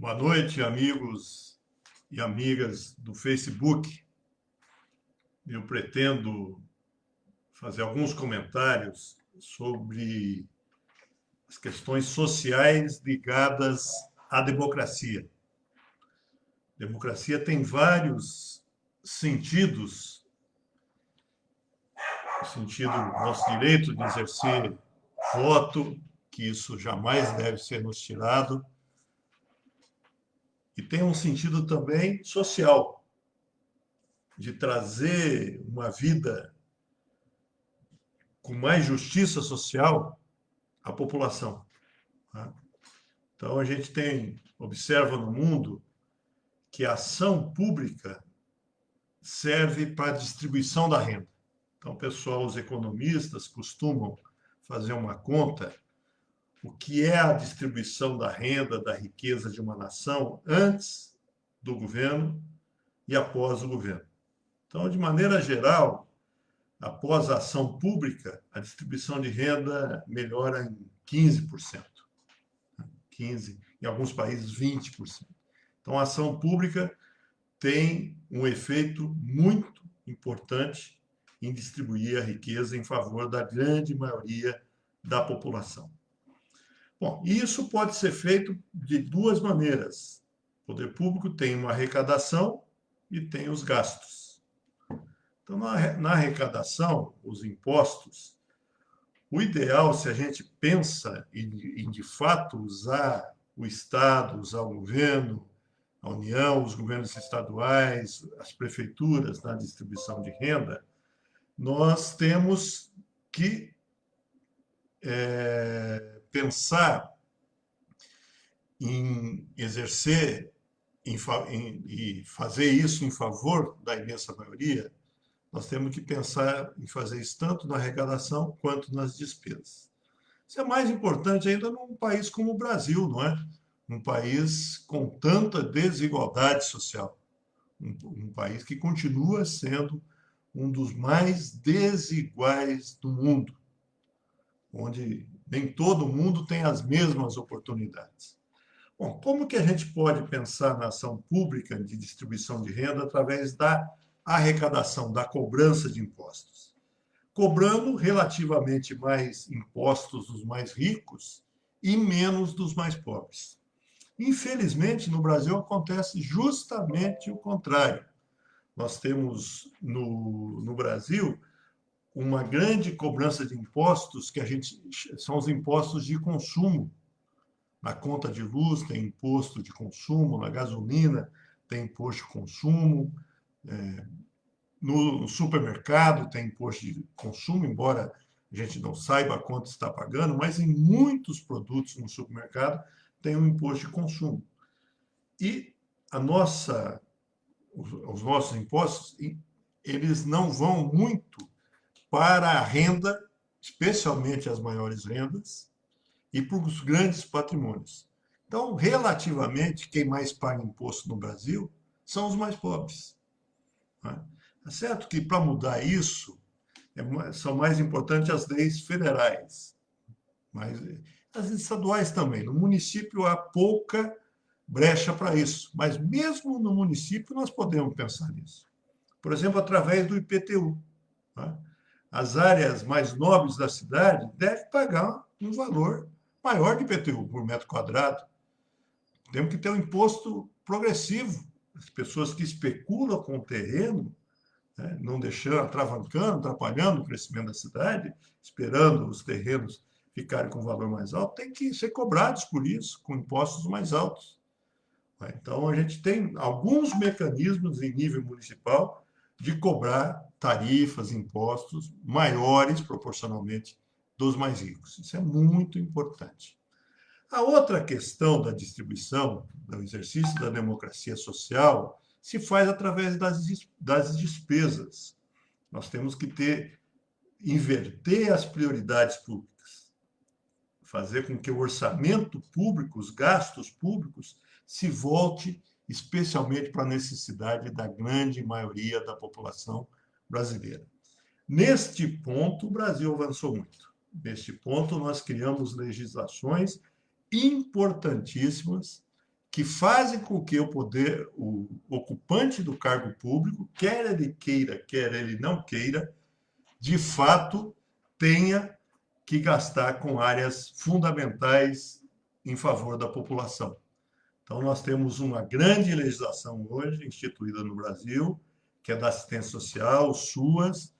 Boa noite, amigos e amigas do Facebook. Eu pretendo fazer alguns comentários sobre as questões sociais ligadas à democracia. Democracia tem vários sentidos, o sentido do nosso direito de exercer voto, que isso jamais deve ser nos tirado, e tem um sentido também social, de trazer uma vida com mais justiça social à população. Tá? Então, a gente observa no mundo que a ação pública serve para a distribuição da renda. Então, pessoal, os economistas costumam fazer uma conta o que é a distribuição da renda, da riqueza de uma nação antes do governo e após o governo. Então, de maneira geral, após a ação pública, a distribuição de renda melhora em 15%. 15%, em alguns países 20%. Então, a ação pública tem um efeito muito importante em distribuir a riqueza em favor da grande maioria da população. Bom, isso pode ser feito de duas maneiras. O poder público tem uma arrecadação e tem os gastos. Então, na arrecadação, os impostos, o ideal, se a gente pensa em de fato usar o Estado, usar o governo, a União, os governos estaduais, as prefeituras na distribuição de renda, nós temos que pensar em exercer e fazer isso em favor da imensa maioria. Nós temos que pensar em fazer isso tanto na arrecadação quanto nas despesas. Isso é mais importante ainda num país como o Brasil, não é? Um país com tanta desigualdade social. Um país que continua sendo um dos mais desiguais do mundo, onde nem todo mundo tem as mesmas oportunidades. Bom, como que a gente pode pensar na ação pública de distribuição de renda através da arrecadação, da cobrança de impostos? Cobrando relativamente mais impostos dos mais ricos e menos dos mais pobres. Infelizmente, no Brasil acontece justamente o contrário. Nós temos no Brasil uma grande cobrança de impostos que são os impostos de consumo. Na conta de luz tem imposto de consumo, na gasolina tem imposto de consumo, no supermercado tem imposto de consumo, embora a gente não saiba quanto está pagando, mas em muitos produtos no supermercado tem um imposto de consumo. E os nossos impostos, eles não vão muito para a renda, especialmente as maiores rendas, e para os grandes patrimônios. Então, relativamente, quem mais paga imposto no Brasil são os mais pobres. Né? É certo que, para mudar isso, são mais importantes as leis federais, mas as estaduais também. No município há pouca brecha para isso, mas mesmo no município nós podemos pensar nisso. Por exemplo, através do IPTU. Né? As áreas mais nobres da cidade devem pagar um valor maior de IPTU por metro quadrado. Temos que ter um imposto progressivo. As pessoas que especulam com o terreno, né, não deixando, atravancando, atrapalhando o crescimento da cidade, esperando os terrenos ficarem com valor mais alto, têm que ser cobrados por isso, com impostos mais altos. Então, a gente tem alguns mecanismos em nível municipal de cobrar tarifas, impostos maiores proporcionalmente dos mais ricos. Isso é muito importante. A outra questão da distribuição, do exercício da democracia social, se faz através das despesas. Nós temos que inverter as prioridades públicas, fazer com que o orçamento público, os gastos públicos, se volte especialmente para a necessidade da grande maioria da população brasileira. Neste ponto, o Brasil avançou muito. Neste ponto, nós criamos legislações importantíssimas que fazem com que o ocupante do cargo público, quer ele queira, quer ele não queira, de fato tenha que gastar com áreas fundamentais em favor da população. Então, nós temos uma grande legislação hoje instituída no Brasil, que é da assistência social, o SUAS,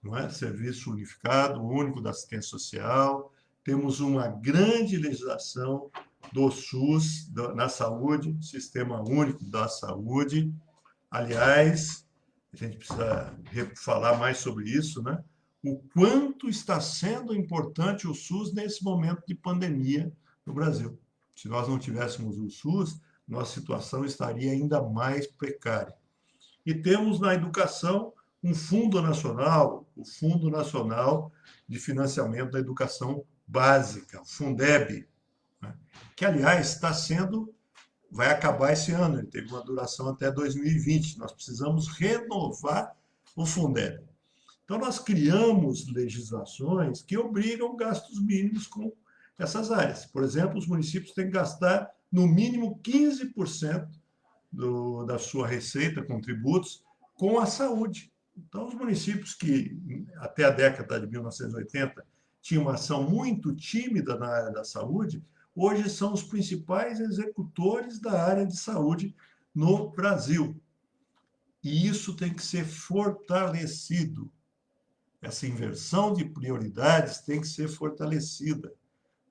não é? Serviço Unificado, Único da Assistência Social. Temos uma grande legislação do SUS, na saúde, Sistema Único da Saúde. Aliás, a gente precisa falar mais sobre isso, né? O quanto está sendo importante o SUS nesse momento de pandemia no Brasil. Se nós não tivéssemos o SUS, nossa situação estaria ainda mais precária. E temos na educação um fundo nacional, o Fundo Nacional de Financiamento da Educação Básica, o Fundeb, né? Que, aliás, vai acabar esse ano, ele teve uma duração até 2020. Nós precisamos renovar o Fundeb. Então, nós criamos legislações que obrigam gastos mínimos com essas áreas. Por exemplo, os municípios têm que gastar no mínimo 15% da sua receita com tributos com a saúde. Então, os municípios que, até a década de 1980, tinham uma ação muito tímida na área da saúde, hoje são os principais executores da área de saúde no Brasil. E isso tem que ser fortalecido. Essa inversão de prioridades tem que ser fortalecida.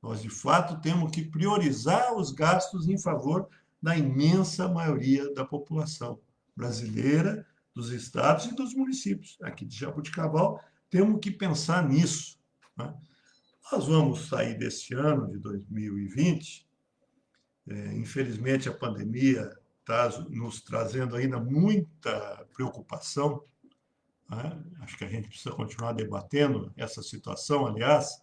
Nós, de fato, temos que priorizar os gastos em favor da imensa maioria da população brasileira, dos estados e dos municípios. Aqui de Jaboticabal, temos que pensar nisso, né? Nós vamos sair deste ano de 2020, infelizmente a pandemia está nos trazendo ainda muita preocupação, né? Acho que a gente precisa continuar debatendo essa situação, aliás,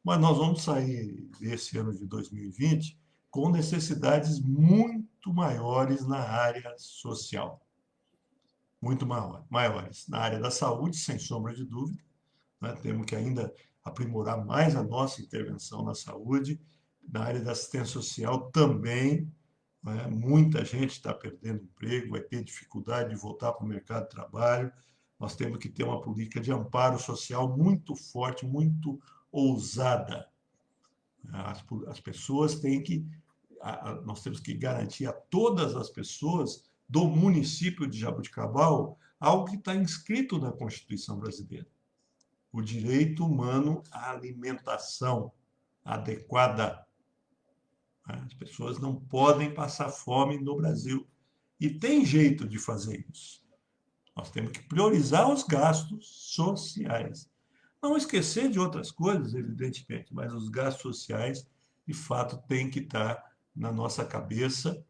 mas nós vamos sair desse ano de 2020 com necessidades muito maiores na área social. Muito maiores. Na área da saúde, sem sombra de dúvida, né? Temos que ainda aprimorar mais a nossa intervenção na saúde. Na área da assistência social também, né? Muita gente está perdendo emprego, vai ter dificuldade de voltar para o mercado de trabalho. Nós temos que ter uma política de amparo social muito forte, muito ousada. As pessoas têm que... Nós temos que garantir a todas as pessoas do município de Jaboticabal algo que está inscrito na Constituição brasileira: o direito humano à alimentação adequada. As pessoas não podem passar fome no Brasil. E tem jeito de fazer isso. Nós temos que priorizar os gastos sociais. Não esquecer de outras coisas, evidentemente, mas os gastos sociais, de fato, têm que estar na nossa cabeça,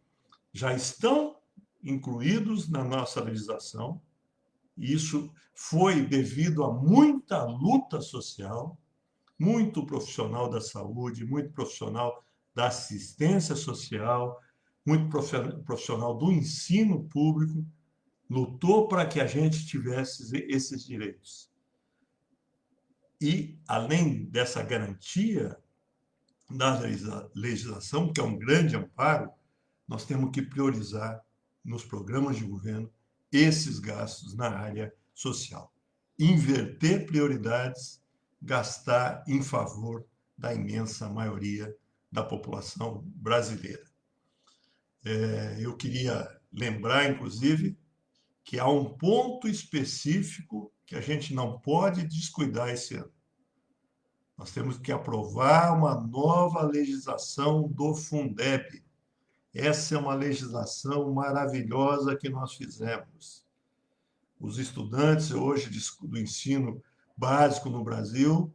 já estão incluídos na nossa legislação. Isso foi devido a muita luta social, muito profissional da saúde, muito profissional da assistência social, muito profissional do ensino público, lutou para que a gente tivesse esses direitos. E, além dessa garantia da legislação, que é um grande amparo, nós temos que priorizar nos programas de governo esses gastos na área social. Inverter prioridades, gastar em favor da imensa maioria da população brasileira. Eu queria lembrar, inclusive, que há um ponto específico que a gente não pode descuidar esse ano. Nós temos que aprovar uma nova legislação do Fundeb. Essa é uma legislação maravilhosa que nós fizemos. Os estudantes hoje do ensino básico no Brasil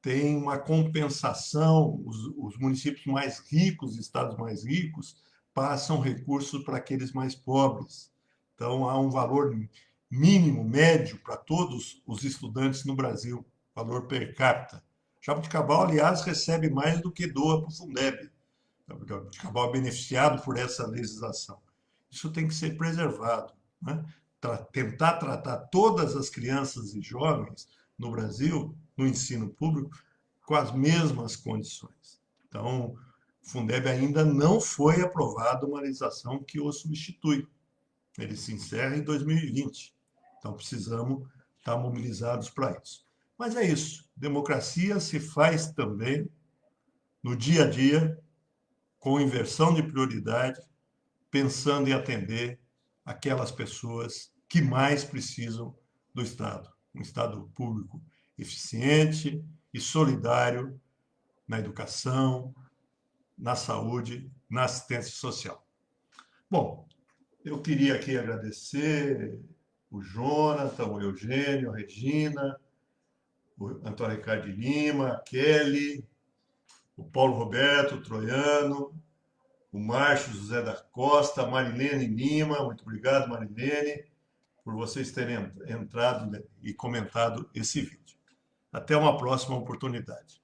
têm uma compensação, os municípios mais ricos, estados mais ricos, passam recursos para aqueles mais pobres. Então, há um valor mínimo, médio, para todos os estudantes no Brasil, valor per capita. Jaboticabal, aliás, recebe mais do que doa para o Fundeb. Jaboticabal é beneficiado por essa legislação. Isso tem que ser preservado, né? Tentar tratar todas as crianças e jovens no Brasil, no ensino público, com as mesmas condições. Então, O Fundeb ainda não foi aprovada uma legislação que o substitui. Ele se encerra em 2020. Então, precisamos estar mobilizados para isso. Mas é isso. Democracia se faz também no dia a dia, com inversão de prioridade, pensando em atender aquelas pessoas que mais precisam do Estado. Um Estado público eficiente e solidário na educação, na saúde, na assistência social. Bom, eu queria aqui agradecer o Jonathan, o Eugênio, a Regina, o Antônio Ricardo de Lima, a Kelly, o Paulo Roberto, o Troiano, o Márcio José da Costa, a Marilene Lima. Muito obrigado, Marilene, por vocês terem entrado e comentado esse vídeo. Até uma próxima oportunidade.